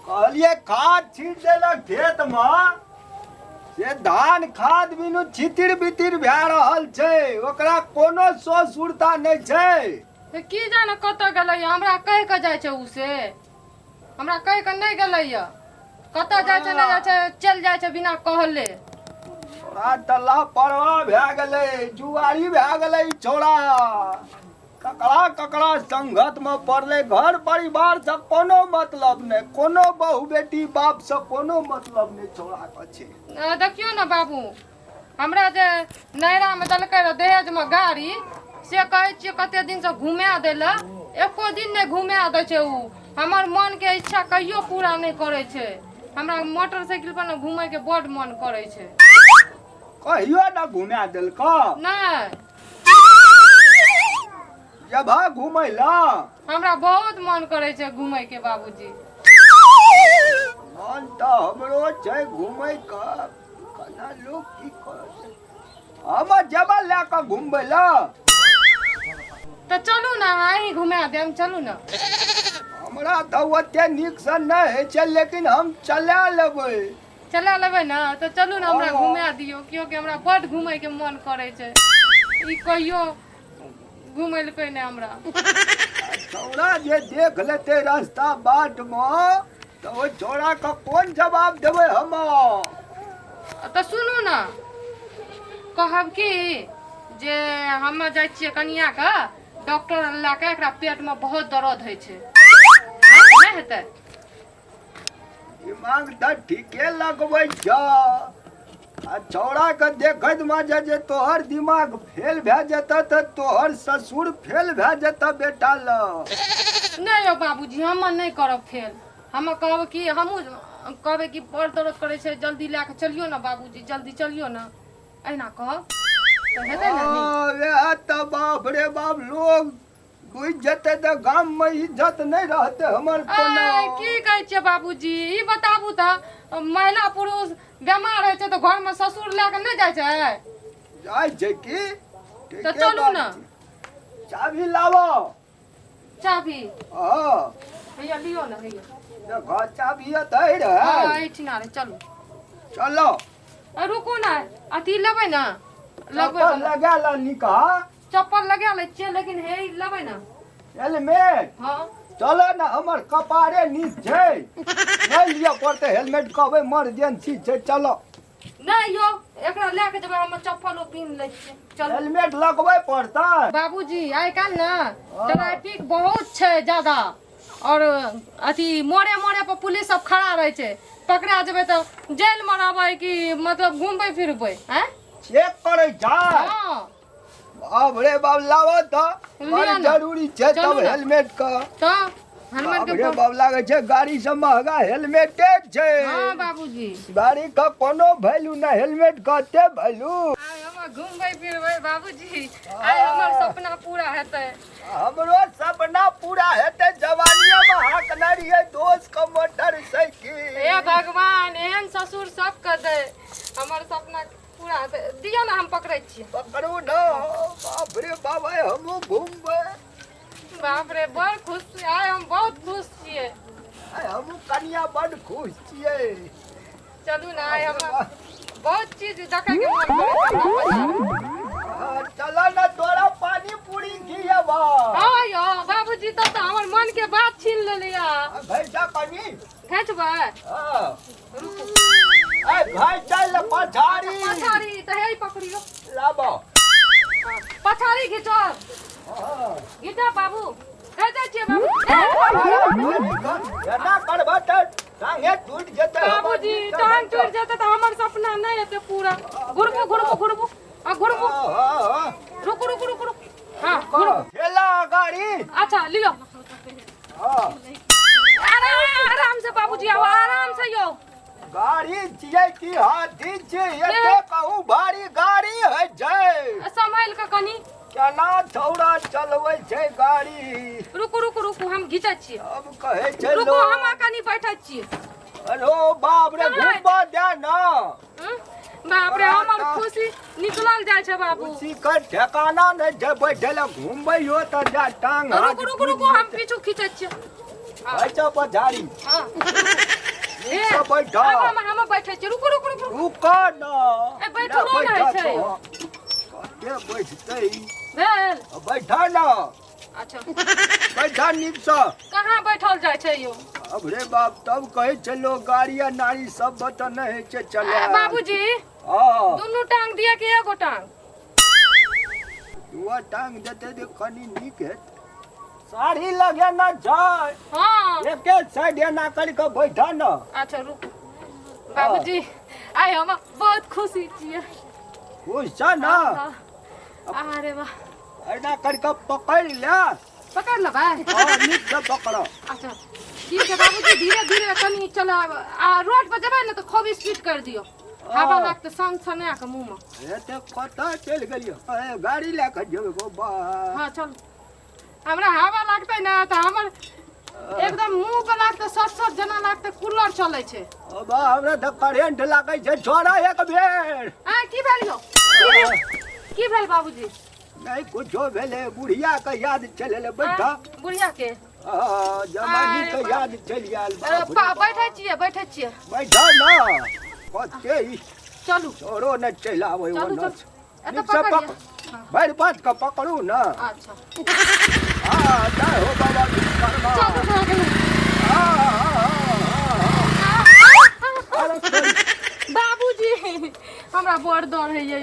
कहलिए खाद छीट देला खेत में से धान खाद बिनु छितिर बितिर भए रहल छै ओकरा कोनो सोच सुरता नहीं छै। तो की जाने कत गेलै हमरा कह के जाय छै उ से हमरा कह के नहीं गेलै य कत जाय छै नहीं जाय छै चल जाय छै बिना कहले। छोड़ा तल्ला परवा भए गेलै जुआरी भए गेलै छोड़ा ककड़ा ककड़ा संगत में पड़ले घर परिवार से कोनो मतलब नहीं कोनो बहू बेटी बाप से कोनो मतलब नहीं छोड़ा के छै। देखियो ना बाबू हमरा जे नैरा में दलकै रह दहेज में गाड़ी से कहे छियै कते दिन से घुमा देला एको दिन नहीं घुमा दै छै उ हमर मन के इच्छा कहियो पूरा नहीं करे छै। हमरा मोटरसाइकिल पर न घूमे के बड़ मन करे छै। कहियो ना घुमा देलको नहीं जब घूमै ला हमरा बहुत मन करे छै घूमे के बाबूजी। मन तो हमरो छै घूमै का कना लोग की करत हम जबल ला के घूमबै ला तो चलू ना अहीं घुमा देम चलू ना। हमरा तो ओते नीक से नहीं है छै लेकिन हम चला लेबै। चला लेबै ना तो चलू ना हमरा घुमा दियो क्योंकि हमरा बड़ घूमे के मन करे छै ई कहियो घुमेलकै ने हमरा। छोड़ा जे देख लेते रास्ता बाट में तो ओ छोड़ा का कौन जवाब देबै हम। तो सुनू ना कहब की जे हम जाय छियै कनिया के डॉक्टर ला के एकरा पेट में बहुत दर्द होइ छै नहीं हेतै। दिमाग तो ठीके लगबै छ आ छौड़ा के देखत में जे तोहर दिमाग फेल भए जता तो तोहर ससुर फेल भए जता बेटा ल। नहीं हो बाबूजी हम नहीं करब फेल हम कहब कि हमहू कहबे कि बड़ दर्द करे छै जल्दी ला के चलियो ना बाबूजी जल्दी चलियो ना एना कहब तो हेतै ना नहीं। तो बाप रे बाप लोग बुझ जते तो गांव में इज्जत नहीं रहते हमर कोनो। की कहै छियै बाबूजी ई बताबू त महिला पुरुष बीमार है छै तो घर में ससुर ला के नहीं जाय छै जाय छै की तो चलू ना चाबी लावो चाबी हां भैया लियो ना भैया देखो चाबी दे रे हां एठिना रे चलू चलो रुकू ना अथी लेबै ना लगबै लगा ला निका चप्पल लगा ले छियै लेकिन हे लेबै ना हेलमेट। हां चलो ना हमर कपारे नीच छै नहीं लिया पड़ते हेलमेट कहबै इमरजेंसी छै चलो। नहीं यो एकरा ले के जेबै हम चप्पलो पिन ले छियै चलो। हेलमेट लगबै पड़ता बाबूजी आइ काल ना ट्रैफिक बहुत छै ज्यादा और अथी मोड़े मोड़े पर पुलिस सब खड़ा रहे छै पकड़ा जेबै तो जेल में रहबै कि मतलब घूमबै फिरबै हैं चेक करे जा। हां बाप रे बाप लावो तो बड़ी लिया ना। जरूरी छै चलू तब ना। हेलमेट का तो हेलमेट बाप के रे बाप लागे छै गाड़ी से महंगा हेलमेटे छै। हां बाबूजी गाड़ी का कोनो वैल्यू ना हेलमेट का ते वैल्यू। आइ हम घूमबै फिरबै बाबूजी आइ हमर सपना पूरा हेतै। हमरो सपना पूरा हेते जवानिया में हाकना रहिए दोस्त का मोटरसाइकिल। हे भगवान एहन ससुर सब के दे हमर सपना पूरा हेतै दियौ ना हम पकड़ै छियै। पकड़ू ना बाप रे बाप हम घूमबै। बाप रे बड़ खुश छियै आइ हम बहुत खुश छियै। हम कनिया बड़ खुश छियै। चलू ना आइ हम बहुत चीज देखे के मन करे चलो ना तोरा पानी पूरी खियाबा। हां यो बाबूजी तो हमर मन के बात छीन लेलिया भैसा पानी खेचबै हां ए भाई चल पछाड़ी पछाड़ी त हेई पकड़ियो लाबो पछाड़ी घिचो हां घिचा बाबू कह जाइ छियै बाबू एना करबा त टांगे टूट जेते बाबूजी टांग टूट जेते त हमर सपना नहीं हेते पूरा घुरबू घुरबू घुरबू आ घुरबू हां रुक रुक रुक रुक हां घुरबू ठेला गाड़ी अच्छा लियो हां आराम से बाबूजी आओ आराम से यो गाड़ी छियै की हाथी छै एते कहू भारी गाड़ी है छै संभाल के कनी केना छौड़ा चलबै छै गाड़ी। रुकू रुकू रुकू हम घिचै छियै अब कहे छै रुकू लोग हम कनी बैठै छियै। अरे बाप रे घुमबा दे ना बाप रे हमर खुशी निकलल जाय छै बाबू। खुशी का ठिकाना नहीं छै बैठे ला घूमबै हो त जा टांग रुकू रुकू रुकू हम पीछू खींचै छियै। अच्छा पछाड़ी हां ए सब बैठा हम बैठे छी रुको रुको रुको रुको ना ए बैठो ना है छै के बैठतै भेल बैठा ना अच्छा बैठा नीक से कहाँ बैठल जाय छै यो अब रे बाप तब कहे चलो गाड़ी आ नारी सब बता नहीं है चले बाबूजी हां दोनों टांग दिया कि एगो टांग दुआ टांग देते दे कनी नीक है साड़ी लगे ना जाए हां एक साइड ना कर के बैठा ना अच्छा रुक बाबूजी आइ हम बहुत खुशी छियै खुश छ ना अरे वाह ऐना कर के पकड़ ले पकड़ ल भाई हां नीक से पकड़ो अच्छा ठीक है बाबूजी धीरे धीरे कनी चला आ रोड पर जेबै ना तो खूब स्पीड कर दियो हवा लागते संग सने के मुंह में एते कता चल गेलियो ए गाड़ी लेके जेबे गो बा हां चल हमरा हवा लागते ना तो हमर एकदम मुंह पे लागते सट जना लागते कूलर चलै छै अब हमरा त करेंट लागै छै छोड़ा एक बेर आ की भेलियो की भेल बाबूजी नहीं कुछो भेले बुढ़िया के याद चले बैठा बुढ़िया के जमानी के याद चल आयल बैठे छियै बैठा ना कते चलू छोरो न चल आवे वो न एत पकड़ भर बात का पकड़ू ना अच्छा हां जय हो बाबा विश्वकर्मा बाबूजी हमरा बड़ डर है ये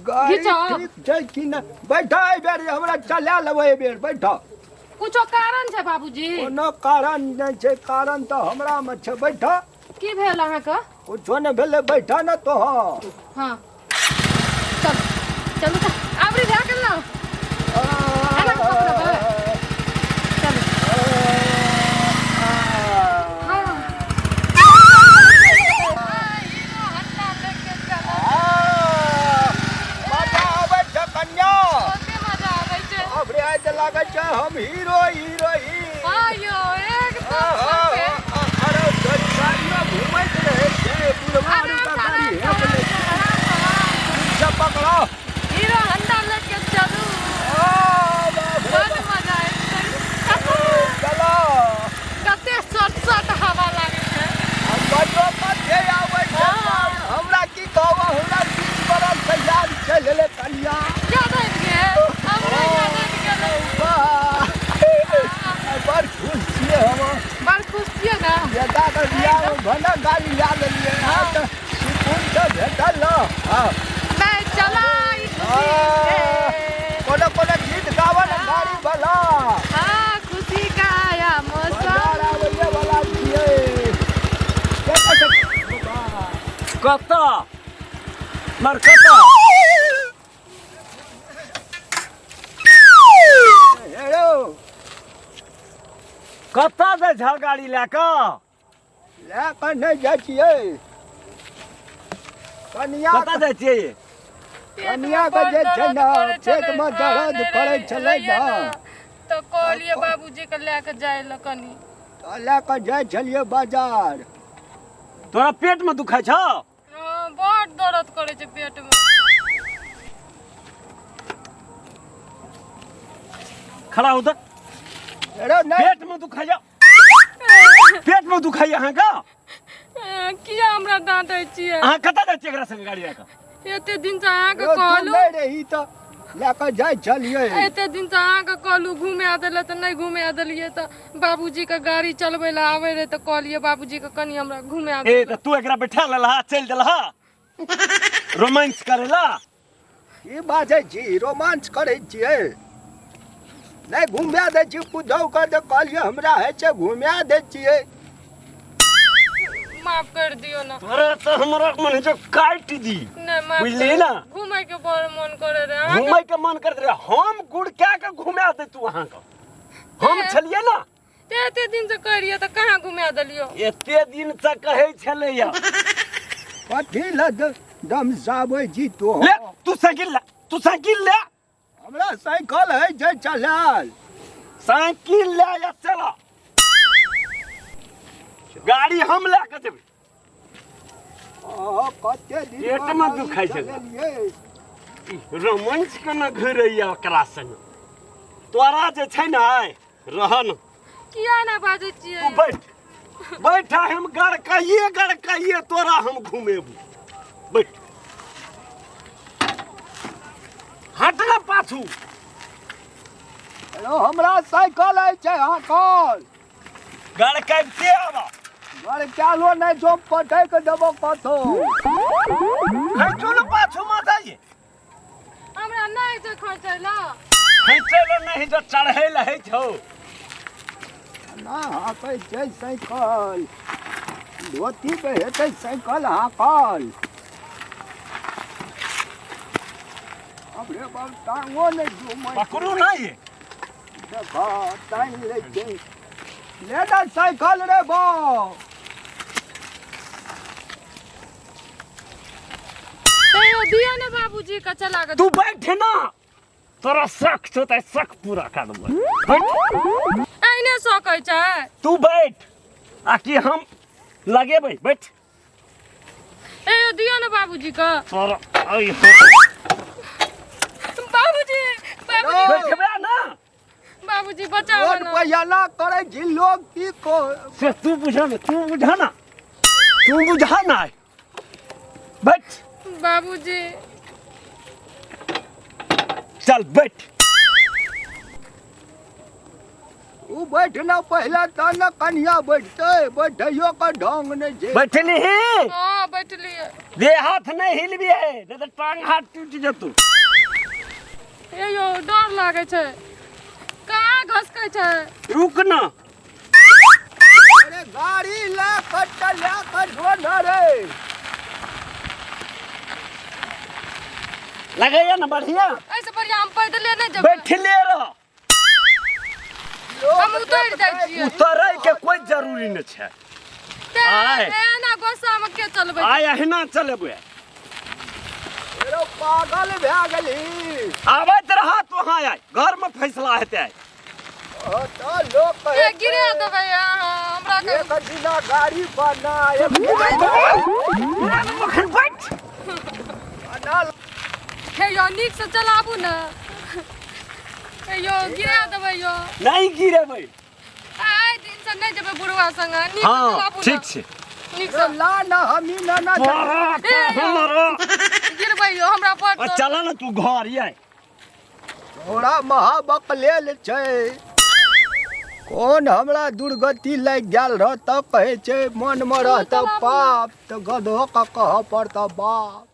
गाड़ी ठीक छै कि न बैठा ए बेर हमरा चला लेबै बेर बैठा कुछो कारण छै बाबूजी कोनो कारण नहीं छै कारण तो हमरा में छै बैठा की भेल अहाँ का कुछो न भेले बैठा न तो हां चल चलू त आवरी जा कर ना एना पकड़ चल लागे छै हम हीरो आयो एकदम अरे गाड़ियों घूमैत रहे छै बुढ़वा का गाड़ी है बोले सब पकड़ो हीरो हंडा लेके चलू बहुत मजा आए चलो कते सट हवा लागे छै हम बड़ो मत आवे छै हमरा की कहबो हमरा 20 बरस से याद चल ले कनिया याद आबि गेल हमरा याद आबि गेल बड़ खुश छियै हम बड़ खुश छियै ना बेटा के बियाह में भला गाड़ी ला लेलिए हां त सुकून से भेटल न हां मैं चलाई कोनो गीत गावन गाड़ी भला हां खुशी का आया मौसम आवे वाला छियै कता मरकता हेलो कता दे छ गाड़ी लेके नहीं जाइ छियै कनिया कता दे छियै कनिया के जे छै ना पेट में दर्द करे छलै ना तो कहलिए बाबूजी के लेके जाय ल कनी लेके जाइ छलिए बाजार तोरा पेट में दुखाय छ हां बहुत दर्द करे छै पेट में खड़ा हो त अरे नहीं पेट में दुखाय पेट में दुखाय अहाँ का किया हमरा डांटै छियै अहाँ कता दे छियै एकरा संग गाड़ी लेके एते दिन से अहाँ के तू कहलू नहीं रही तो लेके जाइ छलिए एते दिन से अहाँ के कहलू घूमे आ देले त नहीं घूमे आ देलिए त बाबूजी के गाड़ी चलबै ला आवे रे त कहलिए बाबूजी के कनी हमरा घूमे आ ए त तू एकरा बैठा लेला चल देला रोमांस करेला की बाजै छी रोमांच करै छियै नहीं घुमा दे छी कुदौ कर दे कहलिए हमरा है छै घुमा दे छियै माफ कर दियो ना तोरा त हमरा मन जो काट दी नहीं माफ बुझली कर- ना? घूमे के बड़ मन करे रे घूमै के मन करत रहे हम गुड़ क्या के घुमा दे तू अहाँ का हम छलिए ना ते एते दिन से कह रहिए त कहाँ घुमा देलियो एते दिन से कहै छलैया कथी ल दम जाबै जी तो ले तू साइकिल ले हमरा साइकिल है जे चलाल साइकिल ले या चला गाड़ी हम ले के जेबै कते दिन पेट में दुखाइ छै रोमांच के न घरैया ओकरा संग तोरा जे छै ने रहन किया ना बाजै छियै तू बैठ बैठा हम गड़काइए तोरा हम घुमेबू। बैठ। हट ना पाछू। हेलो हमरा साइकिल है छै हाकल गड़काइते आवा। घर चालो नहीं जो पटै के देबो कथो है चलो पाछू मत आइए। हमरा नहीं छै खर्चैला। है चलो नहीं जो चढ़ै लहै छौ। ना हाकै छै साइकिल धोती पे हेतै साइकिल हाकल अब रे बाबू टांगो नहीं जो मैं पकड़ू ना ये। देखा टाइम ले छै ले ना साइकिल रे बो तो दिया ना बाबूजी का चला के। तू बैठ ना। तोरा शक छौ त शक पूरा कर दूंगा। बैठ। आइने सकै छै। तू बैठ। आकि हम लगेबै। बैठ। ए दिया ना बाबूजी का। तोरा आई बाबूजी बाबूजी बैठबे ना। बाबूजी बचाओ रोड ना। पैया ना करे जी लोग की को से तू बुझा ना। बैठ। बाबूजी चल बैठ। ऊ बैठना पहले त न कन्या बैठते बैठियो का ढंग नहीं छै बैठली ही। हां बैठलिए। दे हाथ नहीं हिलबिए नहीं तो टांग हाथ टूट जतौ। ए यो डर लागे छै। कहाँ घसकै छै। रुक ना। अरे गाड़ी ला कट्टा ला कर जो ना रे लगैया ना बढ़िया। ऐसे बढ़िया हम पैदले नहीं जेबै। बैठले रह। हम उतर जाइ छियै। उतरै के कोई जरूरी नहीं छै। आय। एना गोसा में के चलबै। आय अहिना चलेबे। रे पागल भए गेली आबैत रहा तू वहाँ आय घर में फैसला हेतै आय। त लोग ए कहे गिरा देबै हमरा के। एक दिना गाड़ी पर ना एक दिना बैठ। ना हे यो नीक से चलाबू ना। हे यो गिरा देबै यो। नहीं गिरेबै। आइ दिन से नहीं जेबै बुढ़वा संग। नीक से हाँ चलाबू ना। ठीक छै। नीक से ला ना हमी ना ना गिरबै यो हमरा पर। चला ना तू घर आय। थोड़ा महाबक लेल छै कौन हमरा दुर्गति लग गेल रह त कहे छै मन में रहत पाप त गधो का कह पड़त बाप।